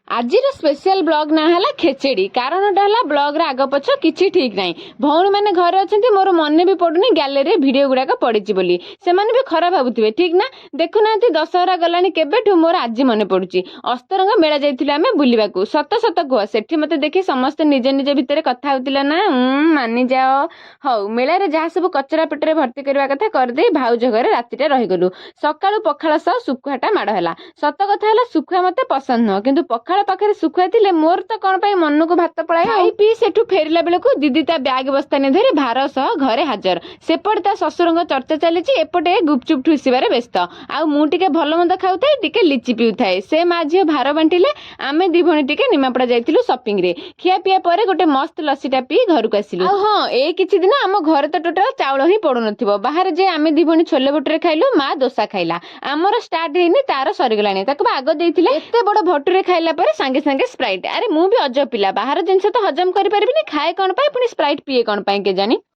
आजिर special blog ना है खेचेड़ी कारणटा है ब्लॉग आग पछ किसी ठीक ना भौणी मैंने घरे अच्छा मोर मन भी पड़ुनी गैलेरी भिडियो गुड़ाक पड़ी से भी खराब भावुवे ठीक ना देखुना दशहरा गला केबेठू मोर आज मन पड़ुची अस्तरंग मेला जाइए बुलवाक सत सत कह से मत देखी समस्ते निज निज भितर कथा होता ना मानि जाओ हौ मेल जहाँ सब कचरा पेटर भर्ती करवा कथा करदे भाउज घरे रातिटा रहीगलु सकाळु पखाळ सह सुखुआटा माड़ है सत कथा है सुखुआ मत पसंद नुह किंतु पखाळ पाखे सुखुआ थिले मोर तो कौन पाई मन को भात पड़ाए खाई पी सेठू फेरला बेलू दीदी ता बैग बस्तानी धरी भार सह घरे हाजर सेपटे ता ससुर चर्चा चली एपटे गुपचुप ठुसीबार व्यस्त आ मुझे भल मंद खाऊे टिके लिची पिउथाए से माँ झील भार बांटिले आमे दी भणी टिके निमापड़ा जाइलु सपिंग रे खिया पिया पर गोटे मस्त लस्सीटा पी घर को आसिलु हाँ ए किछि दिन आम घर तो टोटाल चाउल ही पड़ु नथिबो बाहर जे आमे दी भणी छोले भटुरे खाइलु माँ दोसा खाइला आमर स्टार्ट हेनी तार सरीगलानी ताको आग देइथिले एते बड़ भटुरे खाइला पर सांगे सांगे स्प्राइट अरे मु भी अजब पिला बाहर जिनस तो हजम करि परिबिनी खाए कोन पाए पुनी स्प्राइट पिए कोन पाए के जानी।